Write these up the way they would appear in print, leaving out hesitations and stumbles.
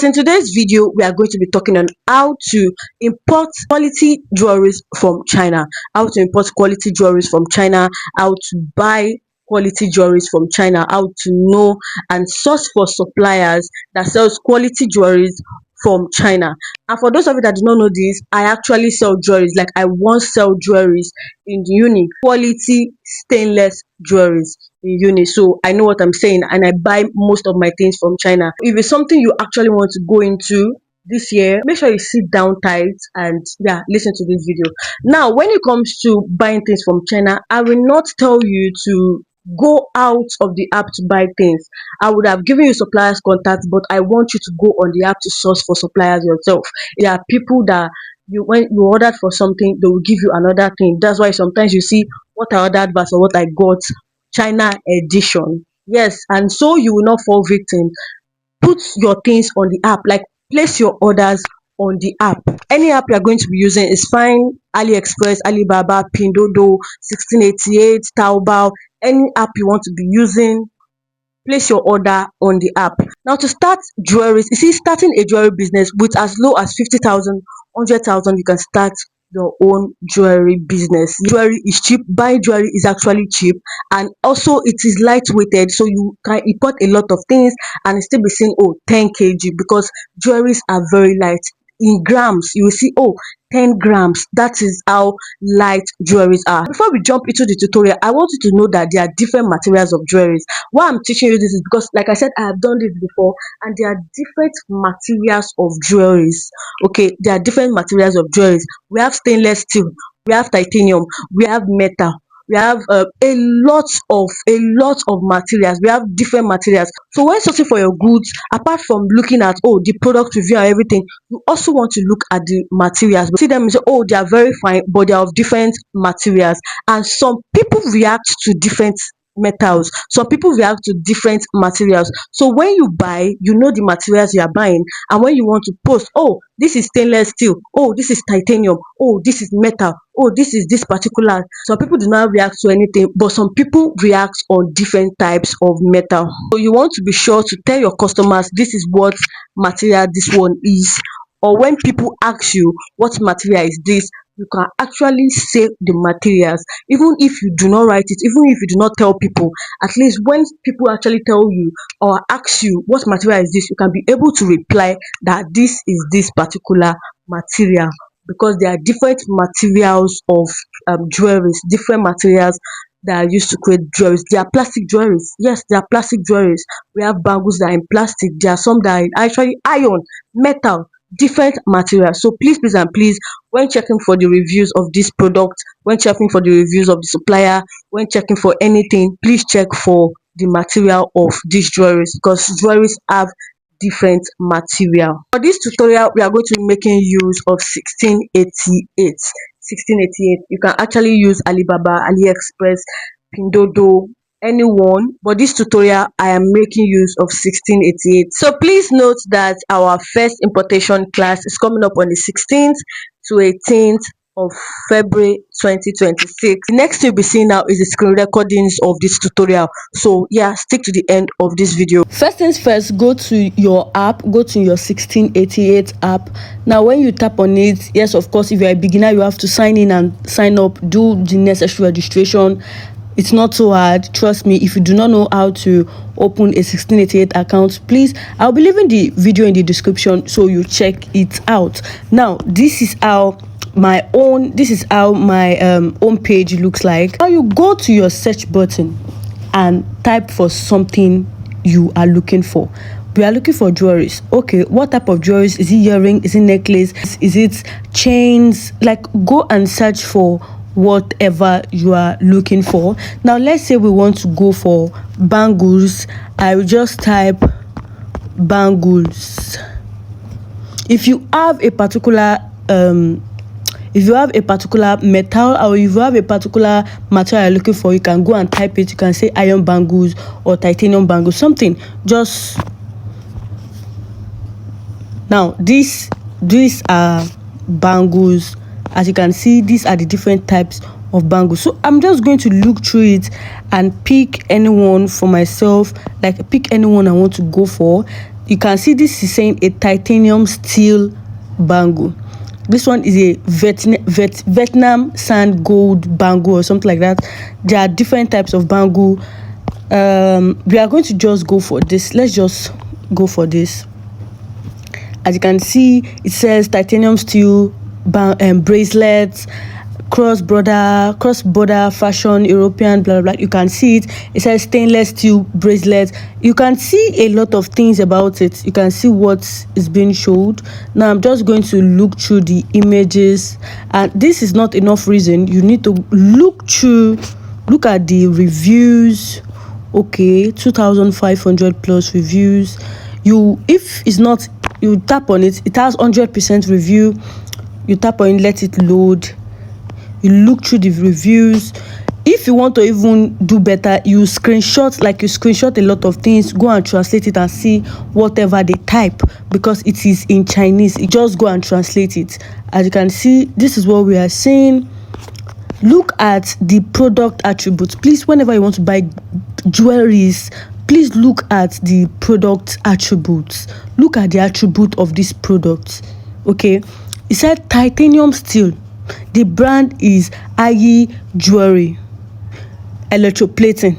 In today's video, we are going to be talking on how to import quality jewelries from China, how to import quality jewelries from China, how to buy quality jewelries from China, how to know and source for suppliers that sells quality jewelries from China. And for those of you that do not know this, I actually sell jewelries. Like I once sell jewelries in uni, quality stainless jewelries in uni. So I know what I'm saying, and I buy most of my things from China. If it's something you actually want to go into this year, make sure you sit down tight and listen to this video. Now, when it comes to buying things from China, I will not tell you to go out of the app to buy things. I would have given you suppliers contact, but I want you to go on the app to source for suppliers yourself. There are people that when you ordered for something, they will give you another thing. That's why sometimes you see what I ordered versus what I got, China edition. Yes, and so you will not fall victim. Put your things on the app, like place your orders on the app. Any app you are going to be using is fine. AliExpress, Alibaba, Pindodo, 1688, Taobao, any app you want to be using, place your order on the app. Now, to start jewelries, you see, starting a jewelry business with as low as 50,000, 100,000, you can start your own jewelry business. Jewelry is cheap. Buying jewelry is actually cheap, and also it is lightweighted, so you can import a lot of things and still be saying, oh, 10 kg, because jewelries are very light. In grams, you will see, oh, 10 grams. That is how light jewelries are. Before we jump into the tutorial, I want you to know that there are different materials of jewelries. Why I'm teaching you this is because, like I said, I have done this before, and there are different materials of jewelries. Okay, there are different materials of jewelries. We have stainless steel, we have titanium, we have metal, we have a lot of materials. We have different materials. So when searching for your goods, apart from looking at, oh, the product review and everything, you also want to look at the materials. See them and say, oh, they are very fine, but they are of different materials. And some people react to different metals, some people react to different materials. So when you buy, you know the materials you are buying, and when you want to post, oh, this is stainless steel, oh, this is titanium, oh, this is metal, oh, this is this particular. Some people do not react to anything, but some people react on different types of metal. So you want to be sure to tell your customers this is what material this one is, or when people ask you what material is this, you can actually say the materials. Even if you do not write it, even if you do not tell people, at least when people actually tell you or ask you what material is this, you can be able to reply that this is this particular material, because there are different materials of jewelries, different materials that are used to create jewelries. There are plastic jewelries. Yes, there are plastic jewelries. We have bangles that are in plastic. There are some that are actually iron, metal, different materials. So please and please, when checking for the reviews of this product, when checking for the reviews of the supplier, when checking for anything, please check for the material of these jewelries, because jewelries have different material. For this tutorial, we are going to be making use of 1688. You can actually use Alibaba, AliExpress, Pindodo, anyone, but this tutorial I am making use of 1688. So please note that our first importation class is coming up on the 16th to 18th of February 2026. The next thing you'll be seeing now is the screen recordings of this tutorial. So stick to the end of this video. First things first, go to your app, go to your 1688 app. Now when you tap on it, yes, of course, if you're a beginner, you have to sign in and sign up, do the necessary registration. It's not so hard, trust me. If you do not know how to open a 1688 account, please, I'll be leaving the video in the description so you check it out. Now this is how my own home page looks like. Now you go to your search button and type for something you are looking for. We are looking for jewelries. Okay, what type of jewelries? Is it earring? Is it necklace? Is it chains? Like, go and search for whatever you are looking for. Now let's say we want to go for bangles. I will just type bangles. If you have a particular metal, or if you have a particular material you're looking for, you can go and type it. You can say iron bangles or titanium bangles, something. Just now these are bangles. As you can see, these are the different types of bangles. So I'm just going to look through it and pick anyone for myself, like pick anyone I want to go for. you can see this is saying a titanium steel bangle. This one is a Vietnam sand gold bangle or something like that. There are different types of bangle. We are going to just go for this. Let's just go for this. As you can see, it says titanium steel bracelets, cross-border fashion, European, blah, blah, blah. You can see it. It says stainless steel bracelets. You can see a lot of things about it. You can see what is being showed. Now I'm just going to look through the images, and this is not enough reason. You need to look at the reviews. Okay, 2,500 plus reviews. If it's not, you tap on it. It has 100% review. You tap on it, let it load. You look through the reviews. If you want to even do better, you screenshot a lot of things, go and translate it and see whatever they type, because it is in Chinese. You just go and translate it. As you can see, this is what we are saying. Look at the product attributes. Please, whenever you want to buy jewelries, please look at the product attributes. Look at the attribute of this product. Okay, it said titanium steel. The brand is Ayi Jewelry. Electroplating.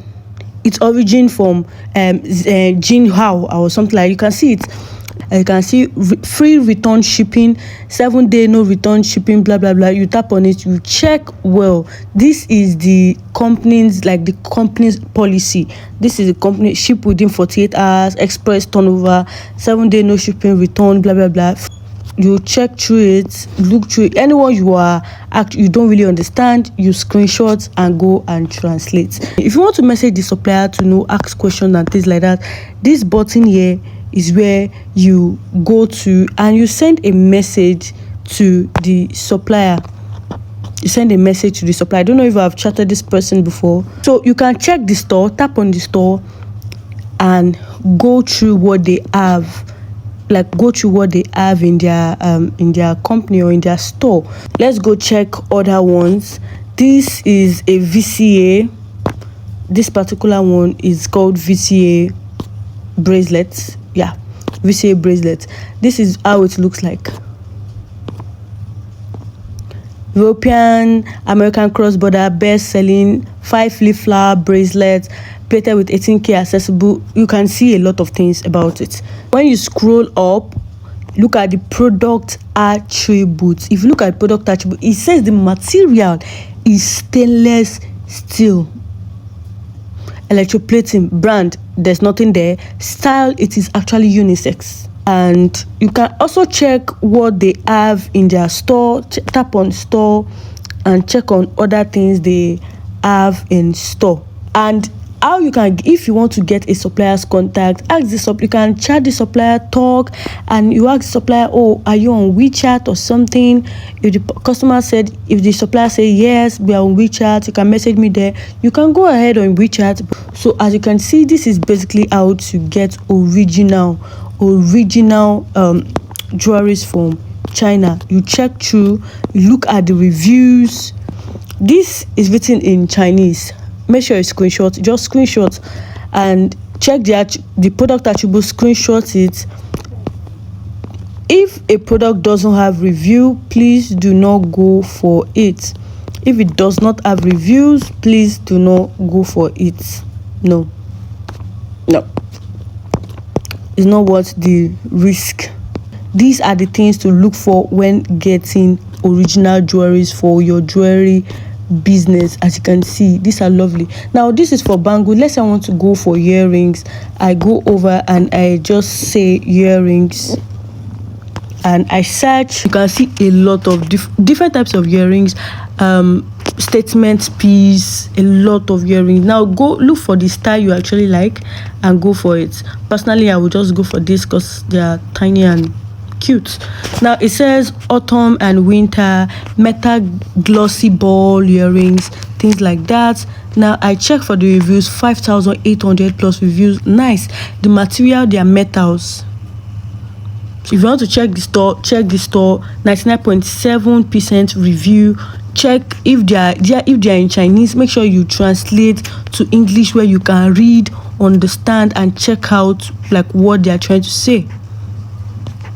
Its origin from Jinhao or something like. You can see it. You can see free return shipping, 7-day no return shipping, blah blah blah. You tap on it, you check well. This is the company's policy. This is the company: ship within 48 hours, express turnover, 7-day no shipping, return, blah blah blah. You check through it, look through it. Anyone you don't really understand, you screenshot and go and translate. If you want to message the supplier to ask questions and things like that, this button here is where you go to and you send a message to the supplier. You send a message to the supplier. I don't know if I've chatted this person before. So you can check the store, tap on the store, and go through what they have. Go through what they have in their company or in their store. Let's go check other ones. This is a VCA. This particular one is called VCA bracelets. Yeah, VCA bracelets. This is how it looks like. European American cross-border best-selling 5-leaf flower bracelet, plated with 18K accessible. You can see a lot of things about it. When you scroll up, look at the product attributes. If you look at product attributes, it says the material is stainless steel. Electroplating, brand, there's nothing there. Style, it is actually unisex. And you can also check what they have in their store. Tap on store and check on other things they have in store. And how you can, if you want to get a supplier's contact, you can chat the supplier, talk, and you ask the supplier, oh, are you on WeChat or something? If the supplier say yes, we are on WeChat, you can message me there. You can go ahead on WeChat. So as you can see, this is basically how to get original jewelries from China. You check through, you look at the reviews. This is written in Chinese. Make sure you screenshot, just screenshot and check the product attributes, screenshot it. If a product doesn't have review, please do not go for it. If it does not have reviews, please do not go for it. No, it's not worth the risk. These are the things to look for when getting original jewelries for your jewelry business. As you can see, these are lovely. Now this is for bangle. Let's say I want to go for earrings. I go over and I just say earrings and I search. You can see a lot of different types of earrings, statement piece, a lot of earrings. Now go look for the style you actually like and go for it. Personally, I will just go for this because they are tiny and cute. Now it says autumn and winter metal glossy ball earrings, things like that. Now I check for the reviews, 5,800 plus reviews. Nice. The material, they are metals. If you want to check the store, 99.7% review. Check if they are in Chinese. Make sure you translate to English where you can read, understand and check out like what they are trying to say.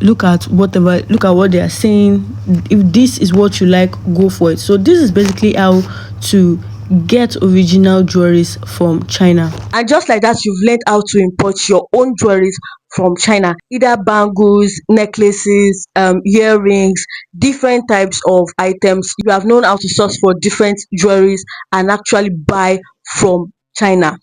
Look at what they are saying. If this is what you like, go for it. So this is basically how to get original jewelries from China. And just like that, you've learned how to import your own jewelries from China, either bangles, necklaces, earrings, different types of items. You have known how to source for different jewelries and actually buy from China.